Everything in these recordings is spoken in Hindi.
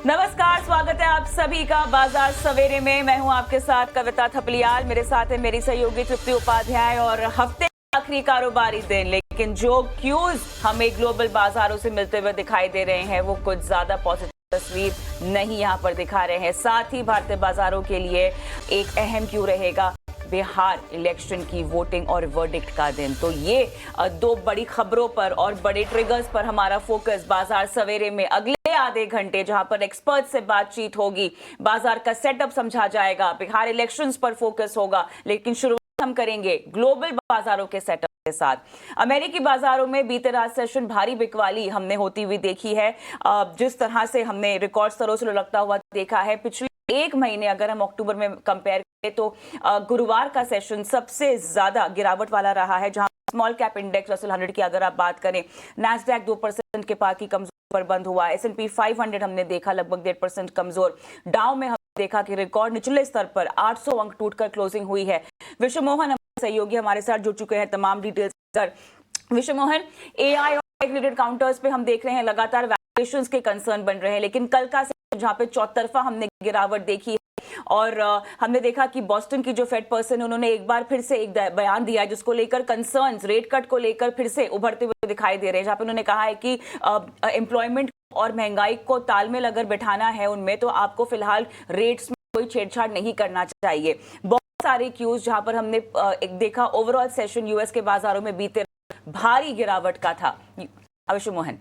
नमस्कार, स्वागत है आप सभी का बाजार सवेरे में। मैं हूं आपके साथ कविता थपलियाल, मेरे साथ है मेरी सहयोगी तृप्ति उपाध्याय। और हफ्ते का आखिरी कारोबारी दिन, लेकिन जो क्यूज हमें ग्लोबल बाजारों से मिलते हुए दिखाई दे रहे हैं वो कुछ ज्यादा पॉजिटिव तस्वीर नहीं यहां पर दिखा रहे हैं। साथ ही भारतीय बाजारों के लिए एक अहम क्यू रहेगा बिहार इलेक्शन की वोटिंग और वर्डिक्ट का दिन। तो ये दो बड़ी खबरों पर और बड़े ट्रिगर्स पर हमारा फोकस बाजार सवेरे में अगले आधे घंटे, जहां पर एक्सपर्ट से बातचीत होगी, बाजार का सेटअप समझा जाएगा, बिहार इलेक्शंस पर फोकस होगा। लेकिन शुरुआत हम करेंगे ग्लोबल बाजारों के सेटअप के साथ। अमेरिकी बाजारों में बीते रात सेशन भारी बिकवाली हमने होती हुई देखी है। जिस तरह से हमने रिकॉर्ड स्तरों से लुढ़कता हुआ देखा है पिछले एक महीने, अगर हम अक्टूबर में कंपेयर करें तो गुरुवार का सेशन सबसे ज्यादा गिरावट वाला रहा है। जहां स्मॉल कैप इंडेक्स रसल 100 की अगर आप बात करें, नैस्डैक 2% के पार की कमजोर पर बंद हुआ। S&P 500 हमने देखा लगभग 1.5% कमजोर। डाउ में हमने देखा कि रिकॉर्ड निचले स्तर पर 800 अंक टूटकर क्लोजिंग हुई है। विश्व मोहन हमारे सहयोगी हमारे साथ जुड़ चुके हैं तमाम डिटेल्स सर। विश्व मोहन, AI और रिलेटेड काउंटर्स पे हम देख रहे हैं लगातार वैल्यूएशंस के कंसर्न बन रहे हैं, लेकिन कल का जहां पे चौतरफा हमने गिरावट देखी है और हमने देखा कि बॉस्टन की जो फेड पर्सन है उन्होंने एक बार फिर से एक बयान दिया है जिसको लेकर कंसर्न्स रेट कट को लेकर फिर से उभरते हुए दिखाई दे रहे हैं। जहां पे उन्होंने कहा है कि एम्प्लॉयमेंट और महंगाई को तालमेल अगर बिठाना है उनमें, तो आपको फिलहाल रेट्स में कोई छेड़छाड़ नहीं करना चाहिए। बहुत सारे क्यूज जहां पर हमने एक देखा, ओवरऑल सेशन यूएस के बाजारों में बीते भारी गिरावट का था। अवश्य मोहन,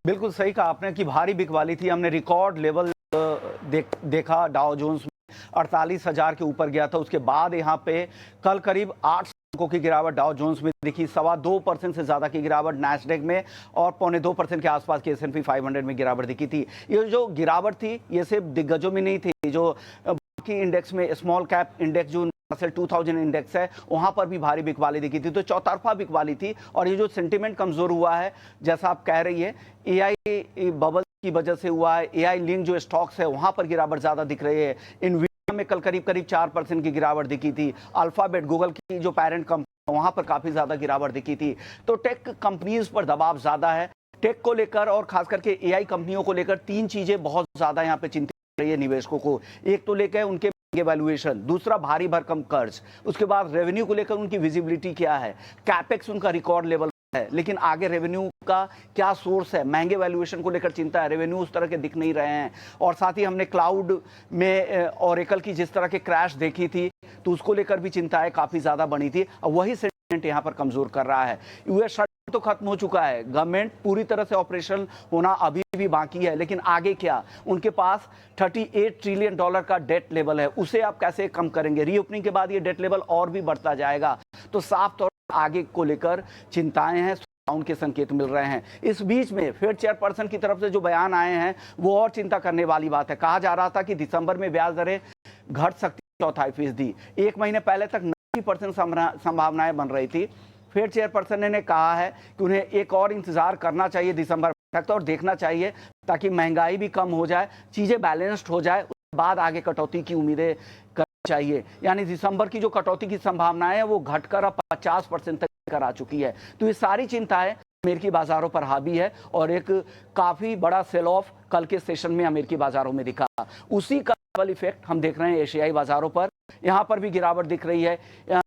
बिल्कुल सही कहा आपने कि भारी बिकवाली थी। हमने रिकॉर्ड लेवल देखा, डाउ जोन्स में 48,000 के ऊपर गया था। उसके बाद यहाँ पे कल करीब 8 अंकों की गिरावट डाउ जोन्स में दिखी। 2.25% से ज्यादा की गिरावट नैस्डैक में और 0.25% के आसपास के S&P 500 में गिरावट दिखी थी। ये जो गिरावट थी ये सिर्फ दिग्गजों में नहीं थी, जो बाकी इंडेक्स में स्मॉल कैप इंडेक्स जो रुसेल 2000 इंडेक्स है वहां पर भी भारी बिकवाली दिखी थी। तो चौतरफा बिकवाली थी। और ये जो सेंटिमेंट कमजोर हुआ है, जैसा आप कह रही है, AI बबल की वजह से हुआ है। AI लिंक जो स्टॉक्स है वहां पर गिरावट ज्यादा दिख रही है। इनवीडिया में कल करीब 4% की गिरावट दिखी थी। अल्फाबेट, गूगल की जो पेरेंट कंपनी, वहां पर काफी ज्यादा गिरावट दिखी थी। तो टेक कंपनीज पर दबाव ज्यादा है। टेक को लेकर और खास करके AI कंपनियों को लेकर तीन चीजें बहुत ज्यादा यहाँ पे चिंतित रही है निवेशकों को। एक तो लेकर उनके वैल्यूएशन, दूसरा भारी भरकम कर्ज, उसके बाद रेवेन्यू को लेकर उनकी विजिबिलिटी क्या है, कैपेक्स उनका रिकॉर्ड लेवल है, लेकिन आगे रेवेन्यू का क्या सोर्स है। महंगे वैल्यूएशन को लेकर चिंता है, रेवेन्यू उस तरह के दिख नहीं रहे हैं। और साथ ही हमने क्लाउड में ओरेकल की जिस तरह के क्रैश देखी थी, तो उसको लेकर भी चिंताएं काफी ज्यादा बनी थी। और वही सेंटिमेंट यहाँ पर कमजोर कर रहा है। यूएस तो खत्म हो चुका है, गवर्नमेंट पूरी तरह से ऑपरेशनल होना अभी भी बाकी है, लेकिन आगे क्या? उनके पास $38 ट्रिलियन का डेट लेवल है, उसे आप कैसे कम करेंगे? रीओपनिंग के बाद ये डेट लेवल और भी बढ़ता जाएगा। तो साफ तौर पर आगे को लेकर चिंताएं हैं, डाउन के संकेत मिल रहे हैं। इस बीच में फेड चेयरपर्सन की तरफ से जो बयान आए हैं वो और चिंता करने वाली बात है। कहा जा रहा था कि दिसंबर में ब्याज दरें घट सकती 4.5%। एक महीने पहले तक 90% संभावनाएं बन रही थी। फेड चेयरपर्सन ने कहा है कि उन्हें एक और इंतजार करना चाहिए दिसंबर तक और देखना चाहिए ताकि महंगाई भी कम हो जाए, चीजें बैलेंस्ड हो जाए, उसके बाद आगे कटौती की उम्मीदें करनी चाहिए। यानी दिसंबर की जो कटौती की संभावना है वो घटकर अब 50% तक आ चुकी है। तो ये सारी चिंताएं अमेरिकी बाजारों पर हावी है और एक काफी बड़ा सेल ऑफ कल के सेशन में अमेरिकी बाजारों में दिखा। उसी का डबल इफेक्ट हम देख रहे हैं एशियाई बाजारों पर। यहाँ पर भी गिरावट दिख रही है।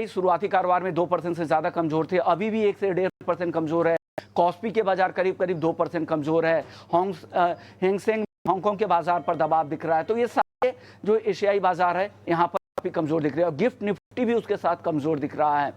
शुरुआती कारोबार में 2% से ज्यादा कमजोर थे, अभी भी 1 से 1.5% कमजोर है। कॉस्पी के बाजार करीब 2% कमजोर है। हैंगसेंग हांगकांग के बाजार पर दबाव दिख रहा है। तो ये सारे जो एशियाई बाजार है यहाँ पर काफी कमजोर दिख रहे हैं और गिफ्ट निफ्टी भी उसके साथ कमजोर दिख रहा है।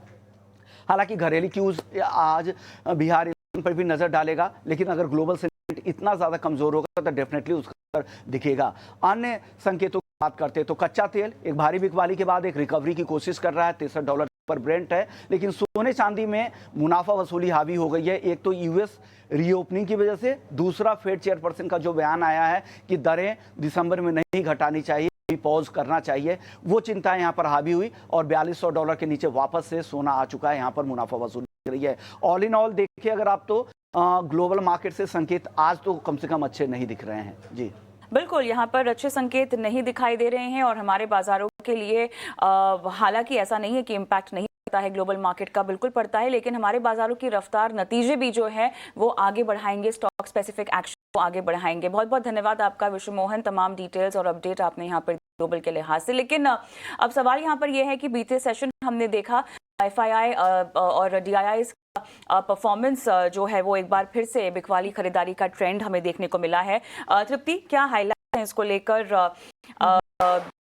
हालांकि घरेलू क्यूज आज बिहार पर भी नजर डालेगा, लेकिन अगर ग्लोबल सेंटिमेंट इतना ज्यादा कमजोर होगा तो डेफिनेटली उसका दिखेगा। अन्य संकेतों की बात करते हैं तो कच्चा तेल एक भारी बिकवाली के बाद एक रिकवरी की कोशिश कर रहा है। $63 पर ब्रेंट है, लेकिन सोने चांदी में मुनाफा वसूली हावी हो गई है। एक तो यूएस रीओपनिंग की वजह से, दूसरा फेड चेयरपर्सन का जो बयान आया है कि दरें दिसंबर में नहीं घटानी चाहिए, पॉज करना चाहिए, वो चिंता यहाँ पर हावी हुई और $4200 के नीचे वापस से सोना आ चुका है। यहाँ पर मुनाफा वसूली रही है। ऑल इन ऑल देखिए अगर आप तो ग्लोबल मार्केट से संकेत आज तो कम से कम अच्छे नहीं दिख रहे हैं। जी बिल्कुल, यहाँ पर अच्छे संकेत नहीं दिखाई दे रहे हैं और हमारे बाजारों के लिए हालांकि ऐसा नहीं है कि इम्पैक्ट नहीं पड़ता है ग्लोबल मार्केट का, बिल्कुल पड़ता है, लेकिन हमारे बाजारों की रफ्तार नतीजे भी जो है वो आगे बढ़ाएंगे स्टॉक स्पेसिफिक एक्शन को आगे बढ़ाएंगे। बहुत बहुत धन्यवाद आपका विश्व मोहन, तमाम डिटेल्स और अपडेट आपने यहाँ पर ग्लोबल के लिहाज से। लेकिन अब सवाल यहाँ पर यह है कि बीते सेशन हमने देखा एफआईआई और डीआईआई परफॉर्मेंस जो है वो एक बार फिर से बिकवाली खरीदारी का ट्रेंड हमें देखने को मिला है। तृप्ति, क्या हाईलाइट है इसको लेकर?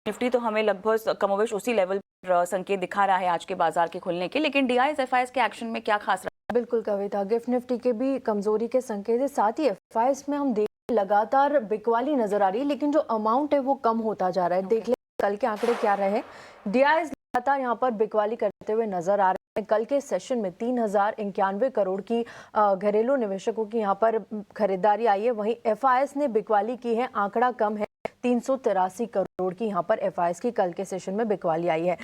निफ्टी तो हमें लगभग कमोवेश उसी लेवल पर संकेत दिखा रहा है आज के बाजार के खुलने के, लेकिन डीआईआई एफआईआई के एक्शन में क्या खास रहा? बिल्कुल कविता, गिफ्ट निफ्टी के भी कमजोरी के संकेत है, साथ ही एफआईआई में हम देख लगातार बिकवाली नजर आ रही है, लेकिन जो अमाउंट है वो कम होता जा रहा है। देख ले कल के आंकड़े क्या रहे। डीआईआई लगातार यहाँ पर बिकवाली करते हुए नजर आ रहे हैं। कल के सेशन में 3091 करोड़ की घरेलू निवेशकों की यहाँ पर खरीदारी आई है। वहीं एफआईआई ने बिकवाली की है, आंकड़ा कम है, 383 करोड़ की यहाँ पर एफआईआई की कल के सेशन में बिकवाली आई है।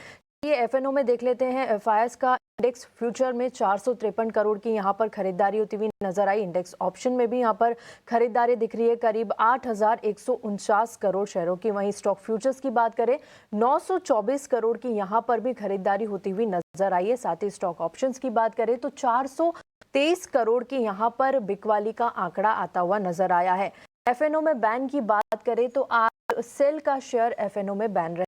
ये एफएनओ में देख लेते हैं। एफआईआई का इंडेक्स फ्यूचर में 453 करोड़ की यहाँ पर खरीदारी होती हुई नजर आई। इंडेक्स ऑप्शन में भी यहाँ पर खरीदारी दिख रही है, करीब 8149 करोड़ शेयरों की। वहीं स्टॉक फ्यूचर्स की बात करें, 924 करोड़ की यहाँ पर भी खरीदारी होती हुई नजर आई है। साथ ही स्टॉक ऑप्शंस की बात करें तो 423 करोड़ की यहाँ पर बिकवाली का आंकड़ा आता हुआ नजर आया है। एफएनओ में बैन की बात करें तो आज सेल का शेयर एफएनओ में बैन रहेगा।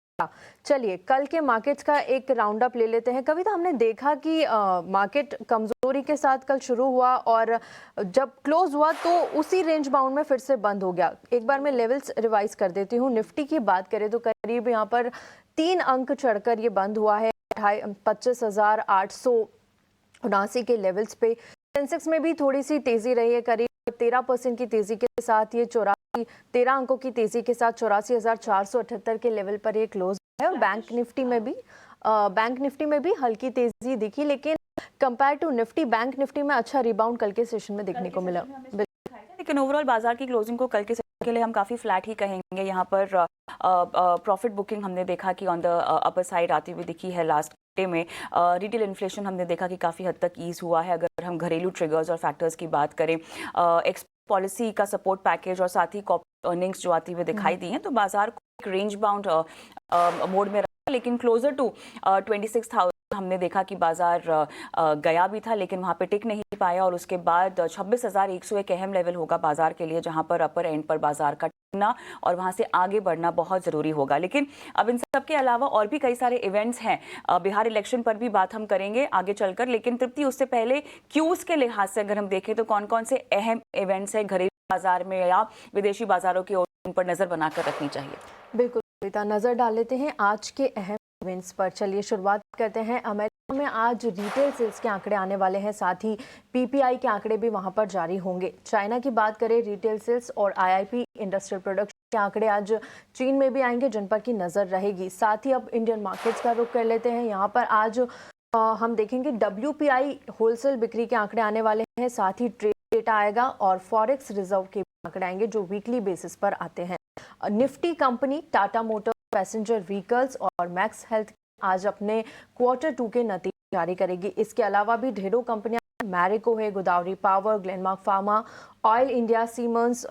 चलिए कल के मार्केट्स का एक राउंड अप ले लेते हैं। कविता, हमने देखा कि मार्केट कमजोरी के साथ कल शुरू हुआ और जब क्लोज हुआ तो उसी रेंज बाउंड में फिर से बंद हो गया। एक बार मैं लेवल्स रिवाइज कर देती हूँ। निफ्टी की बात करें तो करीब यहाँ पर 3 अंक चढ़कर ये बंद हुआ है 25,879 के लेवल्स पे। सेंसेक्स में भी थोड़ी सी तेजी रही है, करीब 13% की तेजी के साथ ये 13 अंकों की तेजी के साथ 84,478 के लेवल पर ये क्लोज है। और बैंक निफ्टी में भी हल्की तेजी दिखी, लेकिन compare to Nifty bank Nifty में अच्छा रिबाउंड कल के सेशन में देखने को मिला। लेकिन ओवरऑल बाजार की क्लोजिंग को कल के सेशन के लिए हम काफी फ्लैट ही कहेंगे। यहाँ पर प्रॉफिट बुकिंग हमने देखा कि ऑन द अपर साइड आती हुई दिखी है लास्ट डे में। रिटेल इन्फ्लेशन हमने देखा कि काफ़ी हद तक ईज हुआ है। अगर हम घरेलू ट्रिगर्स और फैक्टर्स की बात करें, एक्सपोर्ट पॉलिसी का सपोर्ट पैकेज और साथ ही कॉर्पोरेट अर्निंग्स जो आती हुई दिखाई दी हैं, तो बाजार को एक रेंज बाउंड मोड में रहा। लेकिन क्लोजर टू 26,000 हमने देखा कि बाजार गया भी था, लेकिन वहाँ पे टिक नहीं पाया। और उसके बाद 26,100 एक अहम लेवल होगा बाजार के लिए, जहाँ पर अपर एंड पर बाजार का टिकना और वहाँ से आगे बढ़ना बहुत ज़रूरी होगा। लेकिन अब इन सब के अलावा और भी कई सारे इवेंट्स हैं। बिहार इलेक्शन पर भी बात हम करेंगे आगे चलकर, लेकिन तृप्ति उससे पहले क्यूज के लिहाज से अगर हम देखें तो कौन कौन से अहम इवेंट्स हैं घरेलू बाजार में या विदेशी बाजारों की ओर, उन पर नज़र बनाकर रखनी चाहिए? बिल्कुल, नज़र डाल लेते हैं आज के अहम इवेंट्स पर। चलिए शुरुआत करते हैं। अमेरिका में आज रिटेल सेल्स के आंकड़े आने वाले हैं, साथ ही पीपीआई के आंकड़े भी वहां पर जारी होंगे। चाइना की बात करें, रिटेल सेल्स और आईआईपी इंडस्ट्रियल प्रोडक्शन के आंकड़े आज चीन में भी आएंगे, जिन पर की नजर रहेगी। साथ ही अब इंडियन मार्केट्स का रुख कर लेते हैं। यहाँ पर आज हम देखेंगे WPI होलसेल बिक्री के आंकड़े आने वाले हैं, साथ ही ट्रेड डेटा आएगा और फॉरेक्स रिजर्व के आंकड़े आएंगे जो वीकली बेसिस पर आते हैं। Nifty company Tata motor passenger vehicles और मैक्स हेल्थ आज अपने Q2 के नतीजे जारी करेगी। इसके अलावा भी ढेरों कंपनियां, मैरिको है, Godavari power, Glenmark pharma, oil India, siemens,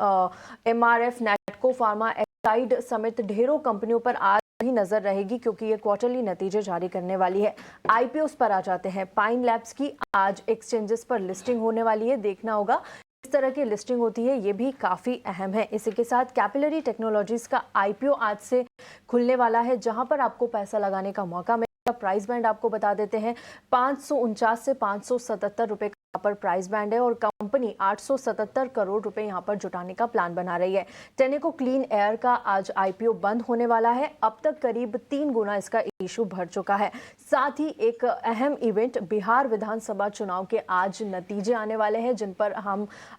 MRF, नेटको pharma, Exide समेत ढेरों कंपनियों पर आज भी नजर रहेगी, क्योंकि ये क्वार्टरली नतीजे जारी करने वाली है। IPOs पर आ जाते हैं। पाइन लैब्स की आज एक्सचेंजेस पर लिस्टिंग होने वाली है, देखना होगा इस तरह की लिस्टिंग होती है, ये भी काफी अहम है। इसी के साथ कैपिलरी टेक्नोलॉजीज का IPO आज से खुलने वाला है, जहां पर आपको पैसा लगाने का मौका मिलेगा। प्राइस बैंड आपको बता देते हैं, 549 से 577 रुपए का यहाँ पर प्राइस बैंड है और कंपनी 877 करोड़ रुपए यहाँ पर जुटाने का प्लान बना रही है। टेनेको क्लीन एयर का आज IPO बंद होने वाला है। अब तक करीब 3 गुना इसका इशू भर चुका है। साथ ही एक अहम इवेंट, बिहार विधानसभा चुनाव के आज नतीजे आने वाले हैं, जिन पर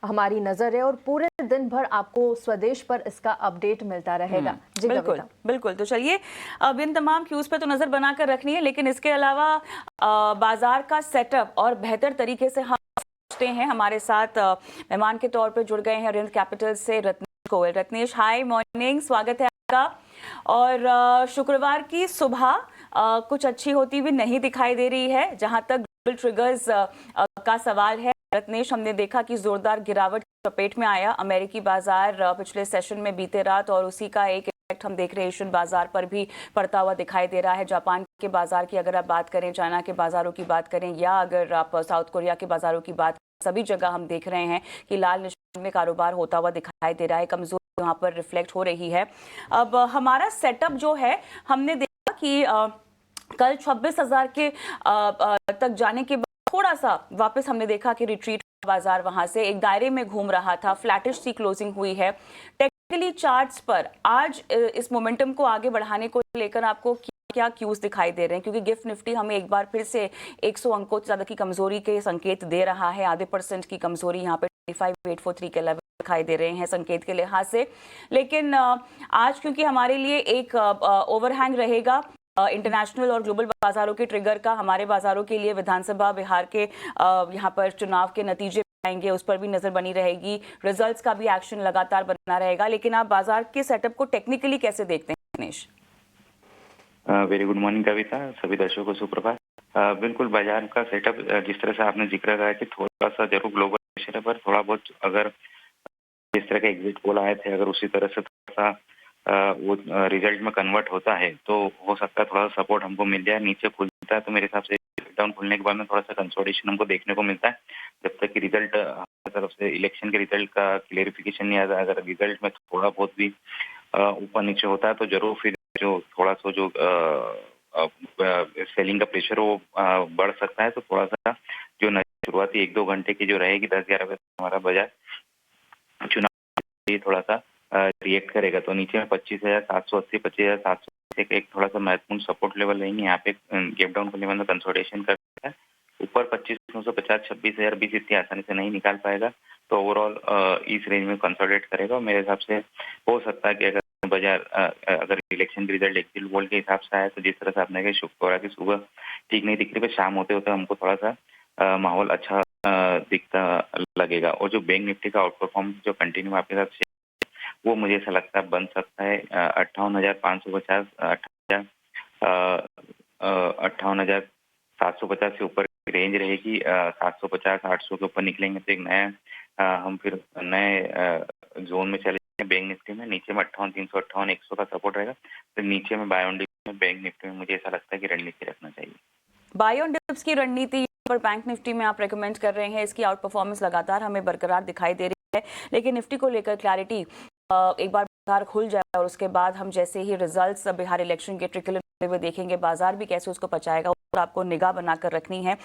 हमारी नजर है और पूरे दिन भर आपको स्वदेश पर इसका अपडेट मिलता रहेगा। जी बिल्कुल बिल्कुल। तो चलिए अब इन तमाम क्यूज पे तो नजर बनाकर रखनी है, लेकिन इसके अलावा बाजार का सेटअप और बेहतर तरीके से हम हैं। हमारे साथ मेहमान के तौर पर जुड़ गए हैं अरिहंत कैपिटल से रत्नेश गोयल। रत्नेश, हाय मॉर्निंग, स्वागत है आपका। और शुक्रवार की सुबह कुछ अच्छी होती हुई नहीं दिखाई दे रही है जहां तक ग्लोबल ट्रिगर्स का सवाल है। रत्नेश, हमने देखा कि जोरदार गिरावट की चपेट में आया अमेरिकी बाजार पिछले सेशन में बीते रात, और उसी का एक इफेक्ट हम देख रहे हैं एशियन बाजार पर भी पड़ता हुआ दिखाई दे रहा है। जापान के बाजार की अगर आप बात करें, चाइना के बाजारों की बात करें, या अगर आप साउथ कोरिया के बाजारों की बात सभी जगह हम देख रहे हैं कि लाल निशान में कारोबार होता हुआ दिखाई दे रहा है, कमजोरी वहां पर रिफ्लेक्ट हो रही है। अब हमारा सेटअप जो है, हमने देखा कि कल 26,000 के तक जाने के बाद थोड़ा सा वापस हमने देखा कि रिट्रीट बाजार वहां से एक दायरे में घूम रहा था, फ्लैटिश सी क्लोजिंग हुई है। टेक्निकली चार्ट्स पर आज इस मोमेंटम को आगे बढ़ाने को लेकर आपको क्या क्यूज दिखाई दे रहे हैं, क्योंकि गिफ्ट निफ्टी हमें एक बार फिर से 100 अंकों से ज्यादा की कमजोरी के संकेत दे रहा है, आधे % की कमजोरी यहाँ पे 25,843 के लेवल दिखाई दे रहे हैं संकेत के लिहाज से। लेकिन आज क्योंकि हमारे लिए एक ओवरहैंग रहेगा इंटरनेशनल और ग्लोबल बाजारों के ट्रिगर का, हमारे बाजारों के लिए विधानसभा बिहार के यहाँ पर चुनाव के नतीजे आएंगे, उस पर भी नजर बनी रहेगी, रिजल्ट्स का भी एक्शन लगातार बना रहेगा। लेकिन आप बाजार के सेटअप को टेक्निकली कैसे देखते हैं दिनेश? वेरी गुड मॉर्निंग कविता, सभी दर्शकों को सुप्रभात। बिल्कुल बाजार का सेटअप जिस तरह से आपने जिक्र करा कि थोड़ा सा जरूर ग्लोबल प्रेशर है, पर थोड़ा बहुत अगर जिस तरह के एग्जिट पोल आए थे अगर उसी तरह से थोड़ा सा वो रिजल्ट में कन्वर्ट होता है तो हो सकता है थोड़ा सा सपोर्ट हमको मिल जाए, नीचे खुलता है तो मेरे हिसाब से डाउन खुलने के बाद में थोड़ा सा कंसोलिडेशन हमको देखने को मिलता है। जब तक कि रिजल्ट हमारी तरफ से इलेक्शन के रिजल्ट का क्लियरिफिकेशन नहीं आता, अगर रिजल्ट में थोड़ा बहुत भी ऊपर नीचे होता है तो जरूर फिर जो थोड़ा सा जो सेलिंग का प्रेशर वो बढ़ सकता है। तो थोड़ा सा जो शुरुआती 1-2 घंटे की जो रहेगी 10-11 बजे हमारा बाजार चुनाव थोड़ा सा रिएक्ट करेगा, तो नीचे में 25,780 25,700 एक थोड़ा सा महत्वपूर्ण सपोर्ट लेवल रहेंगे। यहाँ पे गैप डाउन करने में कंसोलिडेशन करता है, ऊपर 25,950 26,000 बीच इतनी आसानी से नहीं निकाल पाएगा, तो ओवरऑल इस रेंज में कंसोलिडेट करेगा। मेरे हिसाब से हो सकता है कि अगर बाजार अगर इलेक्शन के रिजल्ट एग्जिट पोल के हिसाब से आए तो जिस तरह से आपने कहा शुक्रवार की सुबह ठीक नहीं दिख रही, पर शाम होते होते हमको थोड़ा सा माहौल अच्छा दिखता लगेगा। और जो बैंक निफ्टी का आउट परफॉर्म जो कंटिन्यू आपके साथ वो मुझे ऐसा लगता है बन सकता है 58,550 58,750 से ऊपर रेंज रहेगी। 750-800 के ऊपर निकलेंगे तो एक नया हम फिर नए जोन में चले जाएंगे। बैंक निफ्टी में नीचे में 58,358 100 का सपोर्ट रहेगा, तो नीचे में बाय ऑन डिप में बैंक निफ्टी में मुझे ऐसा लगता है कि रणनीति रखना चाहिए। बाय ऑन डिप्स की रणनीति पर बैंक निफ्टी में आप रेकमेंड कर रहे हैं, इसकी आउट परफॉर्मेंस लगातार हमें बरकरार दिखाई दे रही है, लेकिन निफ्टी को लेकर क्लैरिटी एक बार बाजार खुल जाए और उसके बाद हम जैसे ही रिजल्ट्स बिहार इलेक्शन के ट्रिकल होते हुए देखेंगे, बाजार भी कैसे उसको पचाएगा और आपको निगाह बनाकर रखनी है।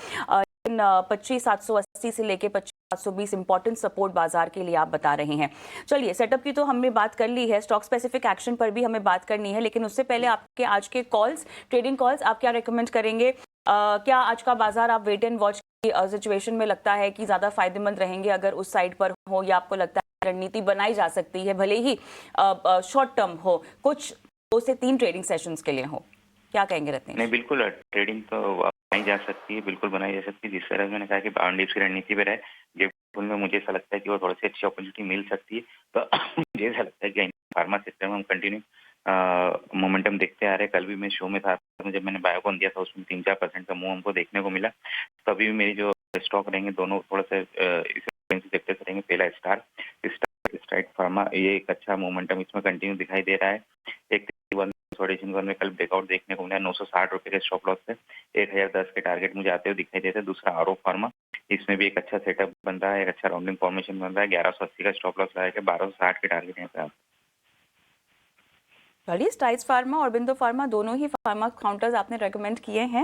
25,780 से लेके 25,720 इंपॉर्टेंट सपोर्ट बाजार के लिए आप बता रहे हैं। चलिए, सेटअप की तो हमने बात कर ली है, स्टॉक स्पेसिफिक एक्शन पर भी हमें बात करनी है, लेकिन उससे पहले आपके आज के कॉल्स, ट्रेडिंग कॉल्स, आप क्या रेकमेंड करेंगे? क्या आज का बाजार आप वेट एंड वॉच की सिचुएशन में लगता है कि ज्यादा फायदेमंद रहेंगे अगर उस साइड पर हो, या आपको लगता है रणनीति बनाई जा सकती है भले ही शॉर्ट टर्म हो, कुछ 2 से 3 ट्रेडिंग सेशंस के लिए हो? क्या कहेंगे रत्नेश? नहीं, बिल्कुल ट्रेडिंग तो बनाई जा सकती है, बिल्कुल बनाई जा सकती है। जिस तरह मैंने कहा कि बाय ऑन डिप्स की रणनीति पे रहे, गिफ्ट में मुझे ऐसा लगता है कि वो थोड़ी सी अच्छी अपॉर्चुनिटी मिल सकती है। तो मुझे ऐसा लगता है कि फार्मा सेक्टर में हम कंटिन्यू मोमेंटम देखते आ रहे हैं। कल भी मैं शो में था, जब मैंने बायोकॉन दिया था उसमें 3-4% का मूव हमको देखने को मिला। तभी भी मेरी जो स्टॉक रहेंगे दोनों थोड़ा सा सेक्टर से रहेंगे। पहला स्ट्राइड फार्मा, ये एक अच्छा मोमेंटम इसमें कंटिन्यू दिखाई दे रहा है। एक में कल ब्रेकआउट देखने को मिला 960 रुपए के स्टॉप लॉस से 1010 के टारगेट मुझे आते हुए दिखाई देते हैं। दूसरा आरो फार्मा, इसमें भी एक अच्छा सेटअप बन रहा है, एक अच्छा राउंडिंग फॉर्मेशन बन रहा है। 1180 का स्टॉप लॉस लगाया, 1260 के टारगेट यहाँ पे। चलिए, स्ट्राइड्स फार्मा और बिंदु फार्मा दोनों ही फार्मा काउंटर्स आपने रेकमेंड किए हैं।